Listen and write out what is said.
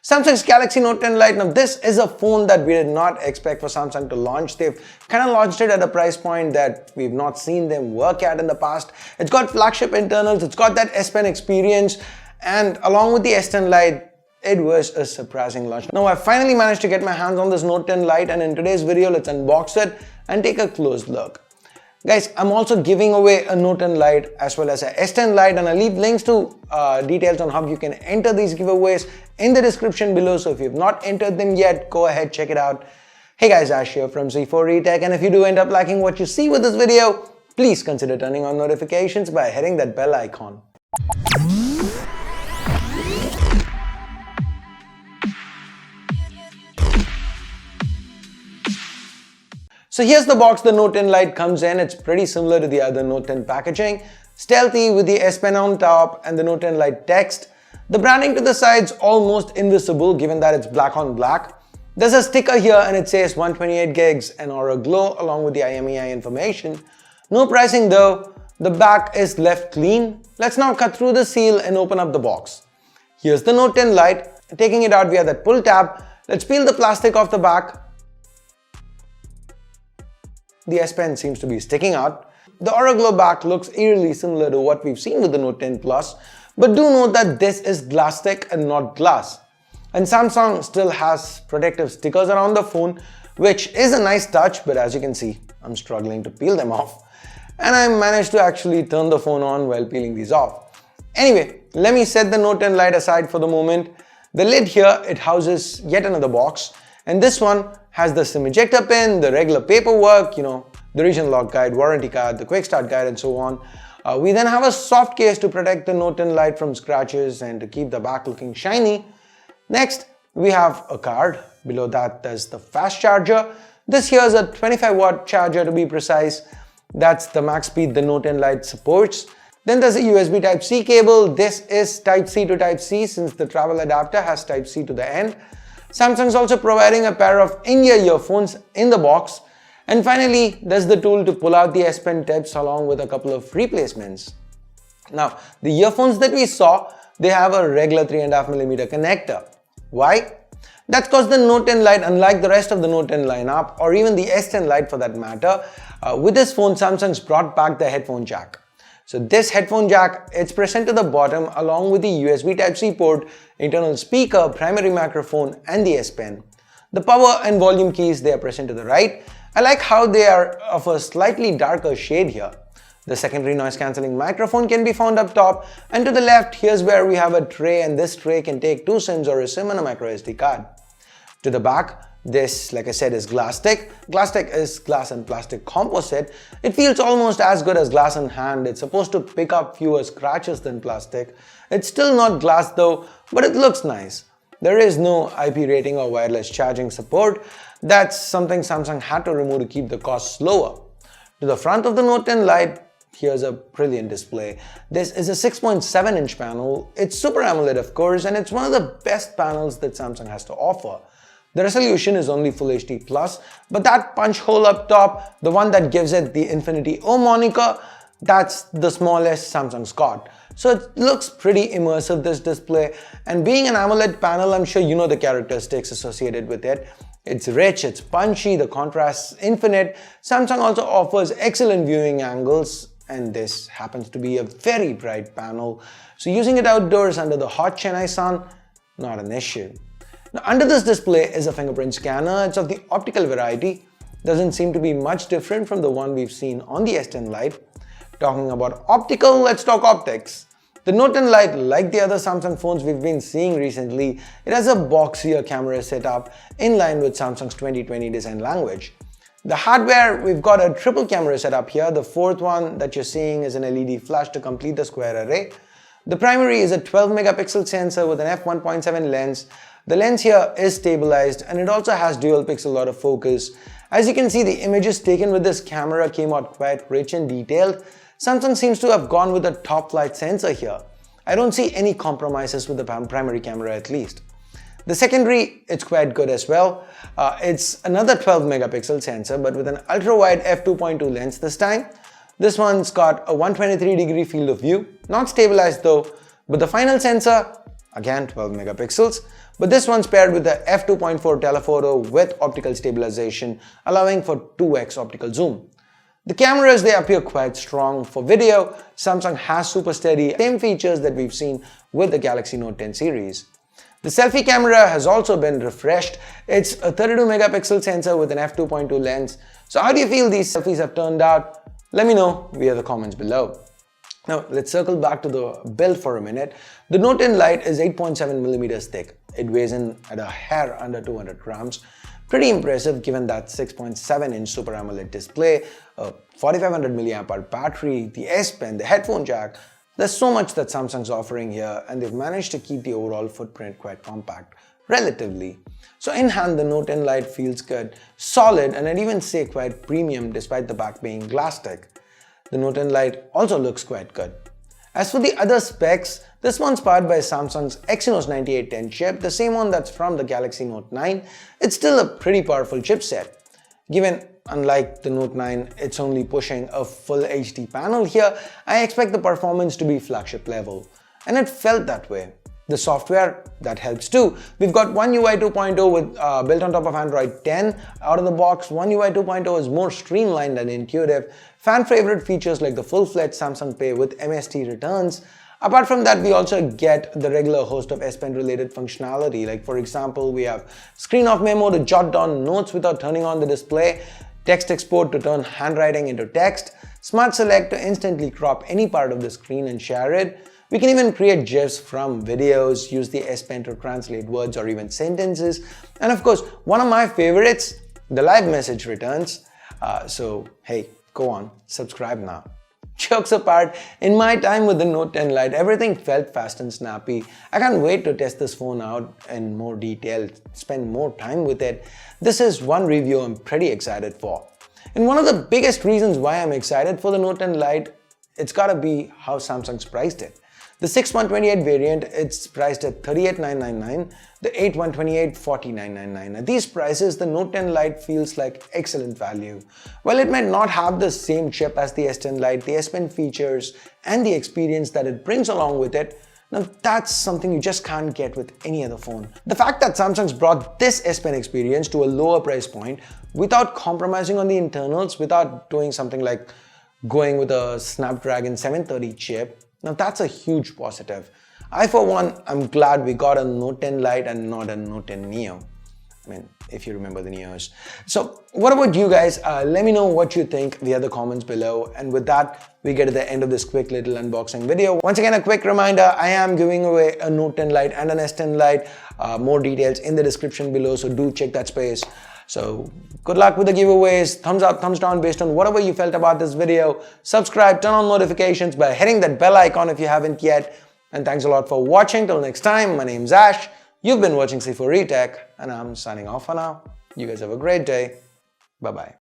Samsung's Galaxy Note 10 Lite. Now this is a phone that we did not expect for Samsung to launch. They've kind of launched it at a price point that we've not seen them work at in the past. It's got flagship internals, it's got that S Pen experience, and along with the S10 Lite, it was a surprising launch. Now I finally managed to get my hands on this Note 10 Lite, and in today's video, let's unbox it and take a close look. Guys, I'm also giving away a Note 10 Lite as well as a S10 Lite, and I'll leave links to details on how you can enter these giveaways in the description below. So if you've not entered them yet, go ahead, check it out. Hey guys, Ash here from Z4eTech, and if you do end up liking what you see with this video, please consider turning on notifications by hitting that bell icon. So here's the box the Note 10 Lite comes in. It's pretty similar to the other Note 10 packaging. Stealthy with the S Pen on top and the Note 10 Lite text. The branding to the side's almost invisible given that it's black on black. There's a sticker here and it says 128 gigs and Aura Glow along with the IMEI information. No pricing though. The back is left clean. Let's now cut through the seal and open up the box. Here's the Note 10 Lite. Taking it out via that pull tab. Let's peel the plastic off the back. The S Pen seems to be sticking out. The Aura Glow back looks eerily similar to what we've seen with the Note 10 Plus, but do note that this is plastic and not glass. And Samsung still has protective stickers around the phone, which is a nice touch, but as you can see, I'm struggling to peel them off. And I managed to actually turn the phone on while peeling these off. Anyway, let me set the Note 10 Lite aside for the moment. The lid here, it houses yet another box, and this one has the SIM ejector pin, the regular paperwork, the region lock guide, warranty card, the quick start guide, and so on. We then have a soft case to protect the Note 10 Lite from scratches and to keep the back looking shiny. Next, we have a card. Below that, there's the fast charger. This here is a 25-watt charger to be precise. That's the max speed the Note 10 Lite supports. Then there's a USB Type-C cable. This is Type-C to Type-C since the travel adapter has Type-C to the end. Samsung's also providing a pair of in-ear earphones in the box. And finally, there's the tool to pull out the S Pen tips along with a couple of replacements. Now, the earphones that we saw, they have a regular 3.5mm connector. Why? That's because the Note 10 Lite, unlike the rest of the Note 10 lineup, or even the S10 Lite for that matter, with this phone, Samsung's brought back the headphone jack. So this headphone jack, it's present to the bottom along with the USB Type-C port, internal speaker, primary microphone, and the S Pen. The power and volume keys, they are present to the right. I like how they are of a slightly darker shade here. The secondary noise cancelling microphone can be found up top, and to the left, here's where we have a tray, and this tray can take 2 SIMs or a SIM and a MicroSD card. To the back, this, like I said, is Glastic. Glastic is glass and plastic composite. It feels almost as good as glass in hand. It's supposed to pick up fewer scratches than plastic. It's still not glass though, but it looks nice. There is no IP rating or wireless charging support. That's something Samsung had to remove to keep the costs lower. To the front of the Note 10 Lite, here's a brilliant display. This is a 6.7-inch panel. It's Super AMOLED of course, and it's one of the best panels that Samsung has to offer. The resolution is only Full HD+, but that punch hole up top, the one that gives it the Infinity O moniker, that's the smallest Samsung's got. So it looks pretty immersive, this display, and being an AMOLED panel, I'm sure you know the characteristics associated with it. It's rich, it's punchy, the contrast is infinite. Samsung also offers excellent viewing angles, and this happens to be a very bright panel. So using it outdoors under the hot Chennai sun, not an issue. Now under this display is a fingerprint scanner. It's of the optical variety. Doesn't seem to be much different from the one we've seen on the S10 Lite. Talking about optical, let's talk optics. The Note 10 Lite, like the other Samsung phones we've been seeing recently, it has a boxier camera setup in line with Samsung's 2020 design language. The hardware, we've got a triple camera setup here. The fourth one that you're seeing is an LED flash to complete the square array. The primary is a 12 megapixel sensor with an f1.7 lens. The lens here is stabilized and it also has dual pixel autofocus. As you can see, the images taken with this camera came out quite rich and detailed. Samsung seems to have gone with a top-flight sensor here. I don't see any compromises with the primary camera at least. The secondary, it's quite good as well. It's another 12 megapixel sensor but with an ultra-wide f2.2 lens this time. This one's got a 123-degree field of view, not stabilized though, but the final sensor, again 12 megapixels, but this one's paired with the f2.4 telephoto with optical stabilization, allowing for 2x optical zoom. The cameras, they appear quite strong. For video, Samsung has super steady, same features that we've seen with the Galaxy Note 10 series. The selfie camera has also been refreshed. It's a 32 megapixel sensor with an f2.2 lens. So how do you feel these selfies have turned out? Let me know via the comments below. Now let's circle back to the build for a minute. The Note 10 Lite is 8.7 millimeters thick. It weighs in at a hair under 200 grams. Pretty impressive given that 6.7-inch Super AMOLED display, a 4500 mAh battery, the S Pen, the headphone jack. There's so much that Samsung's offering here, and they've managed to keep the overall footprint quite compact, relatively. So in hand, the Note 10 Lite feels good, solid, and I'd even say quite premium despite the back being plastic. The Note 10 Lite also looks quite good. As for the other specs, this one's powered by Samsung's Exynos 9810 chip, the same one that's from the Galaxy Note 9. It's still a pretty powerful chipset. Given, unlike the Note 9, it's only pushing a full HD panel here, I expect the performance to be flagship level. And it felt that way. The software, that helps too. We've got One UI 2.0 with built on top of Android 10. Out of the box, One UI 2.0 is more streamlined and intuitive. Fan favorite features like the full-fledged Samsung Pay with MST returns. Apart from that, we also get the regular host of S Pen related functionality. Like for example, we have screen off memo to jot down notes without turning on the display, text export to turn handwriting into text, Smart Select to instantly crop any part of the screen and share it. We can even create GIFs from videos, use the S Pen to translate words or even sentences. And of course, one of my favorites, the live message returns. So hey, go on, subscribe now. Jokes apart, in my time with the Note 10 Lite, everything felt fast and snappy. I can't wait to test this phone out in more detail, spend more time with it. This is one review I'm pretty excited for. And one of the biggest reasons why I'm excited for the Note 10 Lite, it's gotta be how Samsung's priced it. The 6/128 variant, it's priced at $38,999, the 8/128 $49,999. At these prices, the Note 10 Lite feels like excellent value. While it might not have the same chip as the S10 Lite, the S Pen features and the experience that it brings along with it, now that's something you just can't get with any other phone. The fact that Samsung's brought this S Pen experience to a lower price point without compromising on the internals, without doing something like going with a Snapdragon 730 chip, now that's a huge positive. I for one, I'm glad we got a Note 10 Lite and not a Note 10 Neo. I mean, if you remember the Neos. So what about you guys? Let me know what you think via the comments below. And with that, we get to the end of this quick little unboxing video. Once again, a quick reminder, I am giving away a Note 10 Lite and an S10 Lite. More details in the description below, so do check that space. So good luck with the giveaways. Thumbs up, thumbs down based on whatever you felt about this video. Subscribe, turn on notifications by hitting that bell icon if you haven't yet. And thanks a lot for watching. Till next time, my name's Ash. You've been watching C4E Tech, and I'm signing off for now. You guys have a great day. Bye-bye.